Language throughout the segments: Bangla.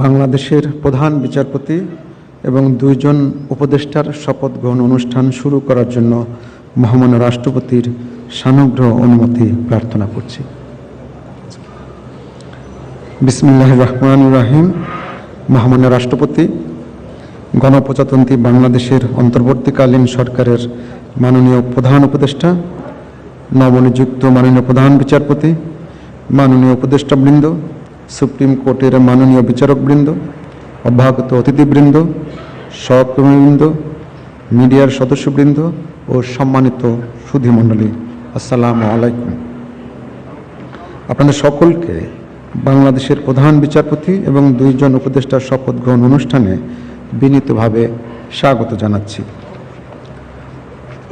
বাংলাদেশের প্রধান বিচারপতি এবং 2 জন উপদেষ্টার শপথ গ্রহণ অনুষ্ঠান শুরু করার জন্য মহামান্য রাষ্ট্রপতির সানুগ্রহ অনুমতি প্রার্থনা করছি। বিসমিল্লাহির রহমানির রহিম। মহামান্য রাষ্ট্রপতি, গণপ্রজাতন্ত্রী বাংলাদেশের অন্তর্বর্তীকালীন সরকারের মাননীয় প্রধান উপদেষ্টা, নবনিযুক্ত মাননীয় প্রধান বিচারপতি, মাননীয় উপদেষ্টাবৃন্দ, সুপ্রিম কোর্টের মাননীয় বিচারকবৃন্দ, অভ্যাগত অতিথিবৃন্দ, সহকর্মীবৃন্দ, মিডিয়ার সদস্যবৃন্দ ও সম্মানিত সুধীমণ্ডলী, আসসালামু আলাইকুম। আপনাদের সকলকে বাংলাদেশের প্রধান বিচারপতি এবং 2 জন উপদেষ্টার শপথ গ্রহণ অনুষ্ঠানে বিনীতভাবে স্বাগত জানাচ্ছি।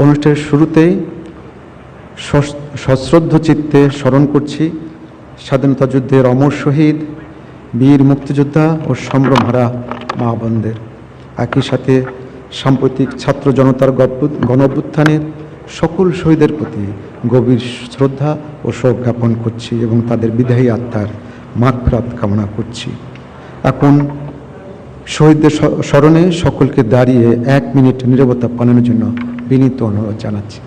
অনুষ্ঠানের শুরুতেই সশ্রদ্ধ চিত্তে স্মরণ করছি স্বাধীনতা যুদ্ধের অমর শহীদ, বীর মুক্তিযোদ্ধা ও সম্ভ্রমহারা মা বোনদের। একই সাথে সাম্প্রতিক ছাত্র জনতার গণঅভ্যুত্থানের সকল শহীদের প্রতি গভীর শ্রদ্ধা ও শোক জ্ঞাপন করছি এবং তাদের বিদায়ী আত্মার মাগফিরাত কামনা করছি। এখন শহীদদের স্মরণে সকলকে দাঁড়িয়ে 1 মিনিট নীরবতা পালনের জন্য বিনীত অনুরোধ জানাচ্ছি।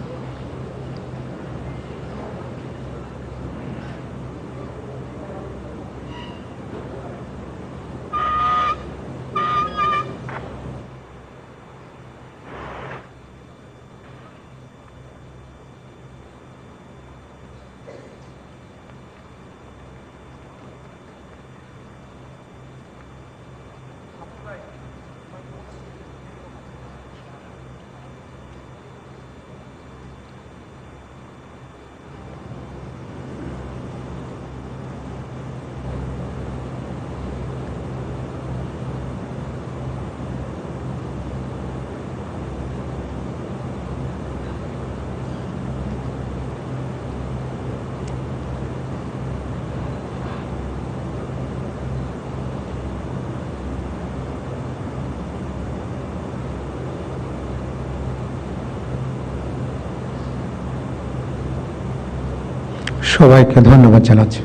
সবাইকে ধন্যবাদ জানাচ্ছি।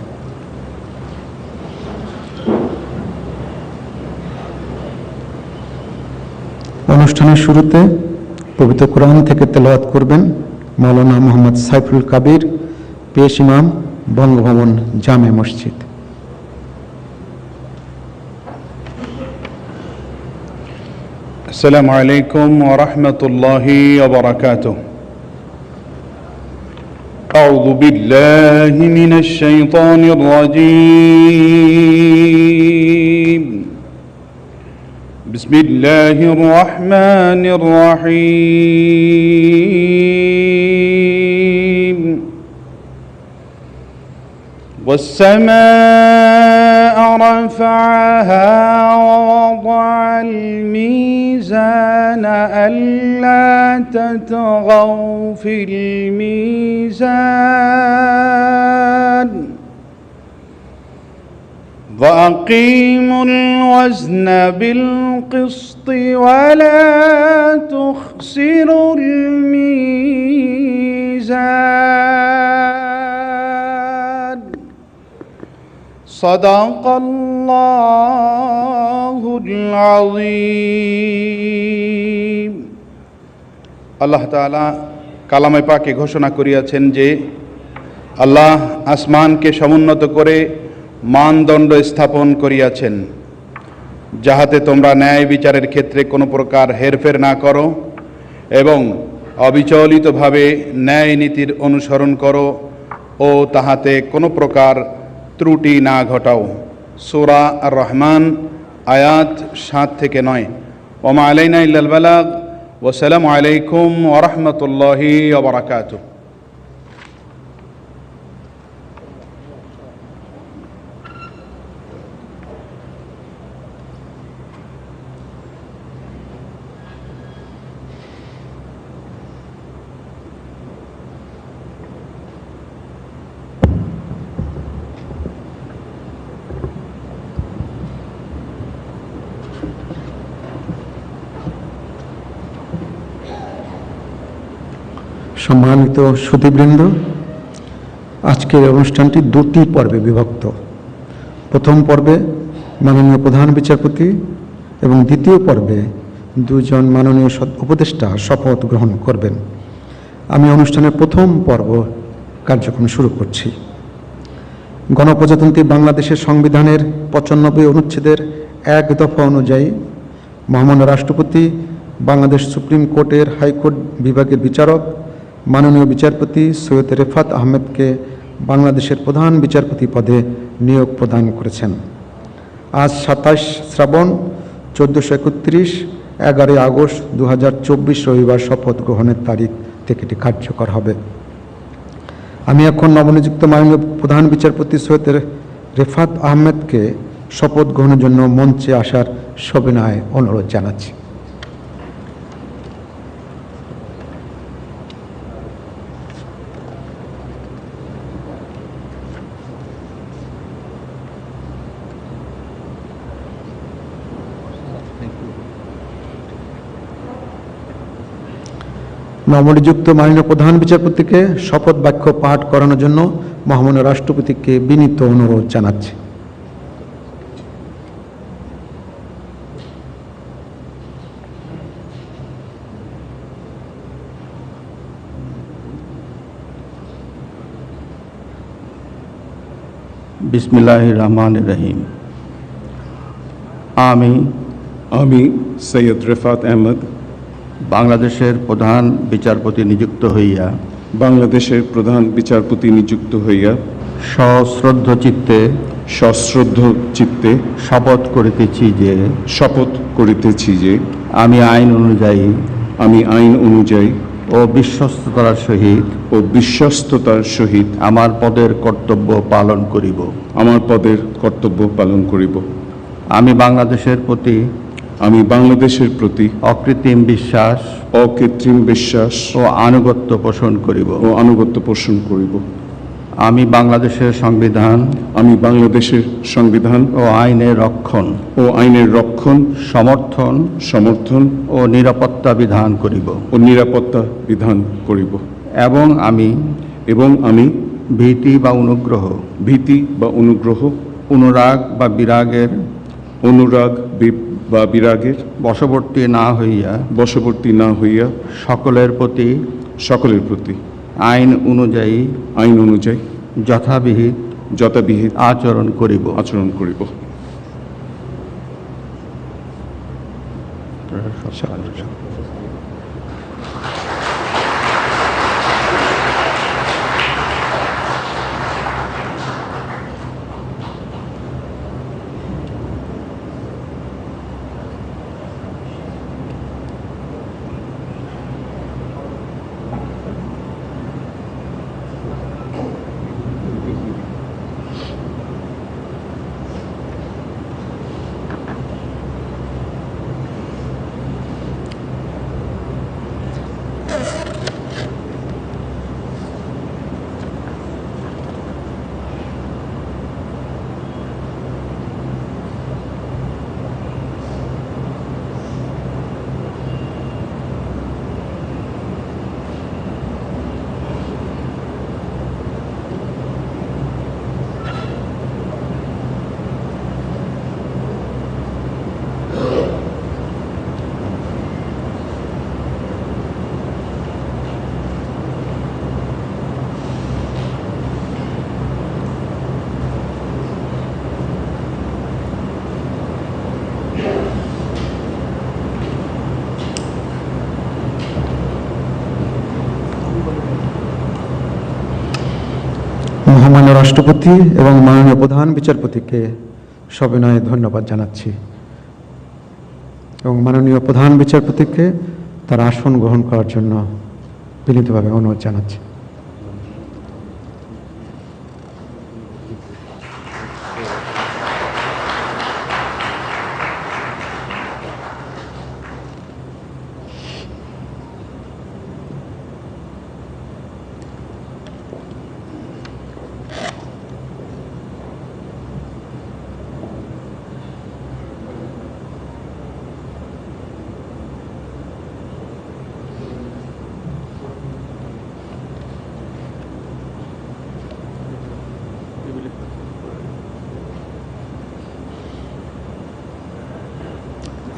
অনুষ্ঠানের শুরুতে পবিত্র কোরআন থেকে তেলাওয়াত করবেন মাওলানা মোহাম্মদ সাইফুল কাবির, পেশ ইমাম, বঙ্গভবন জামে মসজিদ। আসসালামু আলাইকুম ওয়া রাহমাতুল্লাহি ওয়া বারাকাতুহু। أعوذ بالله من الشيطان الرجيم. بسم الله الرحمن الرحيم. والسماء رفعها ووضع الميزان ألا تطغوا في الميزان وأقيموا الوزن بالقسط ولا تخسروا الميزان. صدق الله العظيم. আল্লাহ তাআলা কালামে পাকে ঘোষণা করিয়াছেন যে আল্লাহ আসমানকে সমুন্নত করে মানদণ্ড স্থাপন করিয়াছেন, যাহাতে তোমরা ন্যায় বিচারের ক্ষেত্রে কোনো প্রকার হেরফের না করো এবং অবিচলিতভাবে ন্যায় নীতির অনুসরণ করো ও তাহাতে কোনো প্রকার ত্রুটি না ঘটাও। সূরা আর রহমান আয়াত 7 থেকে 9। ওমা আলাইনা ইল্লাল বালাগ। ওয়াসসালামু আলাইকুম ওয়া রাহমাতুল্লাহি ওয়া বারাকাতুহু। সম্মানিত সুধীবৃন্দ, আজকের অনুষ্ঠানটি দুটি পর্বে বিভক্ত। প্রথম পর্বে মাননীয় প্রধান বিচারপতি এবং দ্বিতীয় পর্বে দুজন মাননীয় উপদেষ্টা শপথ গ্রহণ করবেন। আমি অনুষ্ঠানের প্রথম পর্ব কার্যক্রম শুরু করছি। গণপ্রজাতন্ত্রী বাংলাদেশের সংবিধানের 95 অনুচ্ছেদের 1 দফা অনুযায়ী মহামান্য রাষ্ট্রপতি বাংলাদেশ সুপ্রিম কোর্টের হাইকোর্ট বিভাগের বিচারক মাননীয় বিচারপতি সৈয়দ রেফাত আহমেদকে বাংলাদেশের প্রধান বিচারপতি পদে নিয়োগ প্রদান করেছেন। আজ 27 শ্রাবণ 1431 11 আগস্ট 2024 রবিবার শপথ গ্রহণের তারিখ থেকে এটি কার্যকর হবে। আমি এখন নবনিযুক্ত মাননীয় প্রধান বিচারপতি সৈয়দ রেফাত আহমেদকে শপথ গ্রহণের জন্য মঞ্চে আসার সবিনয় অনুরোধ জানাচ্ছি। নবনিযুক্ত মাননীয় প্রধান বিচারপতিকে শপথ বাক্য পাঠ করানোর জন্য মহামান্য রাষ্ট্রপতিকে বিনীত অনুরোধ জানাচ্ছি। বিসমিল্লাহির রহমানির রহিম। আমি সৈয়দ রেফাত আহমদ বাংলাদেশের প্রধান বিচারপতি নিযুক্ত হইয়া সশ্রদ্ধ চিত্তে শপথ করিতেছি যে আমি আইন অনুযায়ী ও বিশ্বস্ততার সহিত আমার পদের কর্তব্য পালন করিব। আমি বাংলাদেশের প্রতি অকৃত্রিম বিশ্বাস ও আনুগত্য পোষণ করিব। আমি বাংলাদেশের সংবিধান ও আইনের রক্ষণ সমর্থন ও নিরাপত্তা বিধান করিব। এবং আমি ভীতি বা অনুগ্রহ অনুরাগ বা বিরাগের বশবর্তী না হইয়া সকলের প্রতি আইন অনুযায়ী যথাবিহিত আচরণ করিব। মহামান্য রাষ্ট্রপতি এবং মাননীয় প্রধান বিচারপতিকে সবিনয়ে ধন্যবাদ জানাচ্ছি এবং মাননীয় প্রধান বিচারপতিকে তার আসন গ্রহণ করার জন্য বিনীতভাবে অনুরোধ জানাচ্ছি।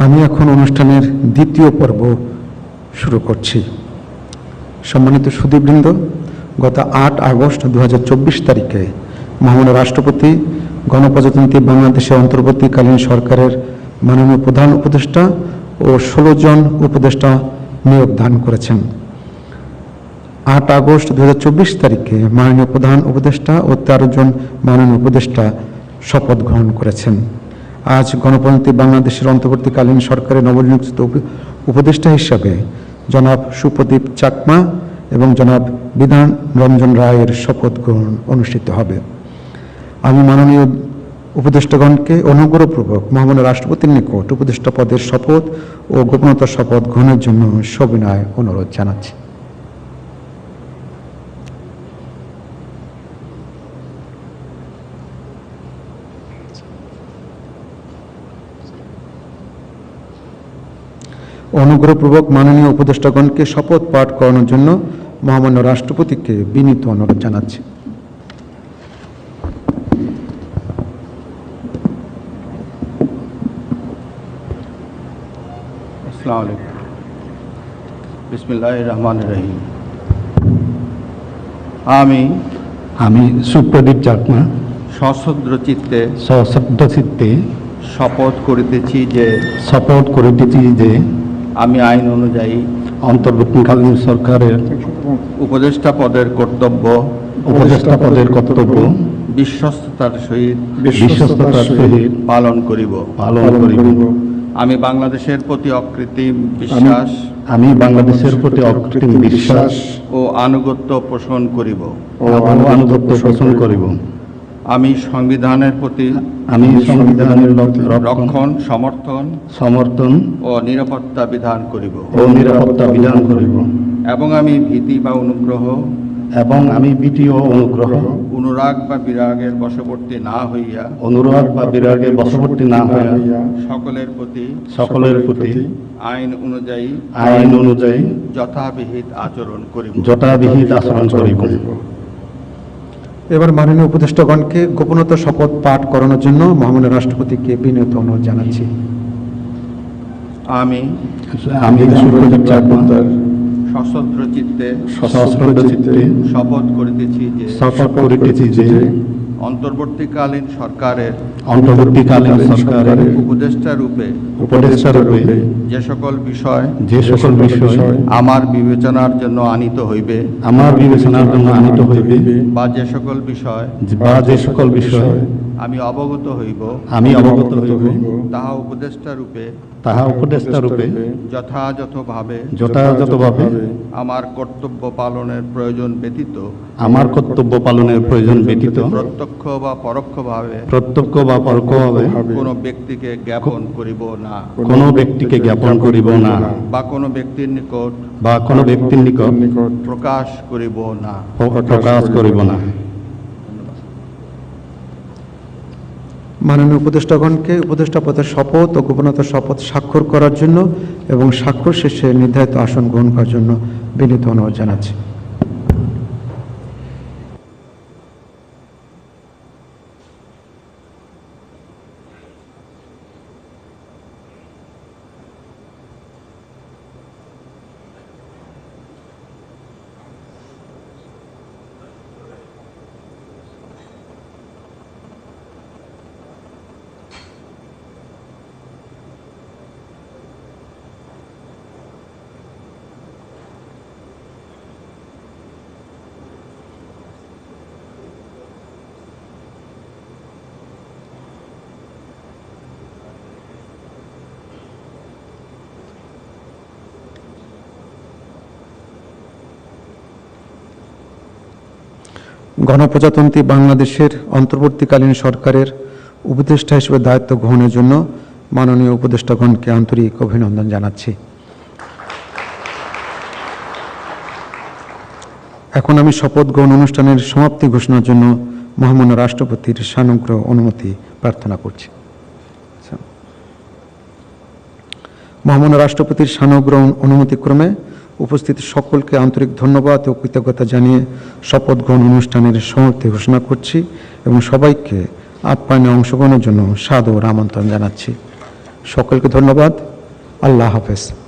আমি এখন অনুষ্ঠানের দ্বিতীয় পর্ব শুরু করছি। সম্মানিত সুধীবৃন্দ, গত 8 আগস্ট 2024 তারিখে মহামান্য রাষ্ট্রপতি গণপ্রজাতন্ত্রী বাংলাদেশের অন্তর্বর্তীকালীন সরকারের মাননীয় প্রধান উপদেষ্টা ও 16 জন উপদেষ্টা নিয়োগ দান করেছেন। 8 আগস্ট 2024 তারিখে মাননীয় প্রধান উপদেষ্টা ও 13 জন মাননীয় উপদেষ্টা শপথ গ্রহণ করেছেন। আজ গণপ্রজাতন্ত্রী বাংলাদেশের অন্তর্বর্তীকালীন সরকারের নবনিযুক্ত উপদেষ্টা হিসাবে জনাব সুপ্রদীপ চাকমা এবং জনাব বিধান রঞ্জন রায়ের শপথ গ্রহণ অনুষ্ঠিত হবে। আমি মাননীয় উপদেষ্টাগণকে অনুগ্রহপূর্বক মহামান্য রাষ্ট্রপতির নিকট উপদেষ্টা পদের শপথ ও গোপনতার শপথ গ্রহণের জন্য সবিনয় অনুরোধ জানাচ্ছি। অনুগ্রহপূর্বক মাননীয় উপদেষ্টাগণকে শপথ পাঠ করানোর জন্য মহামান্য রাষ্ট্রপতিকে বিনীত অনুরোধ জানাচ্ছি। আসসালামু আলাইকুম। বিসমিল্লাহির রহমানির রহিম। আমি সুপ্রদীপ চাকমা সশ্রদ্ধ চিত্তে সশ্রদ্ধ চিত্তে শপথ করিতেছি যে আমি আইন অনুযায়ী অন্তর্বর্তীকালীন সরকারের উপদেষ্টা পদের কর্তব্য বিশ্বস্ততার সহিত পালন করিব। আমি বাংলাদেশের প্রতি অকৃত্রিম বিশ্বাস ও আনুগত্য পোষণ করিব। আমি সংবিধানের প্রতি রক্ষণ সমর্থন ও নিরাপত্তা বিধান করিব এবং আমি ভীতি বা অনুগ্রহ অনুরাগ বা বিরাগের বশবর্তী না হইয়া সকলের প্রতি আইন অনুযায়ী যথাবিহিত আচরণ করিব। এবার মাননীয় উপদেষ্টাগণকে গোপনতা শপথ পাঠ করানোর জন্য মহামান্য রাষ্ট্রপতিকে বিনীত অনুরোধ জানাচ্ছি। আমি সুপ্রদীপ চাকমা সশ্রদ্ধ চিত্তে শপথ করিতেছি যে অন্তর্বর্তীকালীন সরকারের উপদেষ্টা রূপে যে সকল বিষয় আমার বিবেচনার জন্য আনিত হইবে বা যে সকল বিষয় আমি অবগত হইব তাহা উপদেষ্টা রূপে যথাযথভাবে আমার কর্তব্য পালনের প্রয়োজন ব্যতীত প্রত্যক্ষ বা পরোক্ষভাবে কোনো ব্যক্তিকে জ্ঞাপন করিব না বা কোনো ব্যক্তির নিকট প্রকাশ করিব না। মাননীয় উপদেষ্টাগণকে উপদেষ্টা পদের শপথ ও গোপনতার শপথ স্বাক্ষর করার জন্য এবং স্বাক্ষর শেষে নির্ধারিত আসন গ্রহণ করার জন্য বিনীত অনুরোধ জানাচ্ছি। গণপ্রজাতন্ত্রী বাংলাদেশের অন্তর্বর্তীকালীন সরকারের উপদেষ্টা হিসেবে দায়িত্ব গ্রহণের জন্য মাননীয় উপদেষ্টাগণকে আন্তরিক অভিনন্দন জানাচ্ছি। এখন আমি শপথ গ্রহণ অনুষ্ঠানের সমাপ্তি ঘোষণার জন্য মহামান্য রাষ্ট্রপতির সানুগ্রহ অনুমতি প্রার্থনা করছি। মহামান্য রাষ্ট্রপতির সানুগ্রহ অনুমতিক্রমে উপস্থিত সকলকে আন্তরিক ধন্যবাদ ও কৃতজ্ঞতা জানিয়ে শপথ গ্রহণ অনুষ্ঠানের সমাপ্তি ঘোষণা করছি এবং সবাইকে আপ্যায়নে অংশগ্রহণের জন্য সাদর আমন্ত্রণ জানাচ্ছি। সকলকে ধন্যবাদ। আল্লাহ হাফেজ।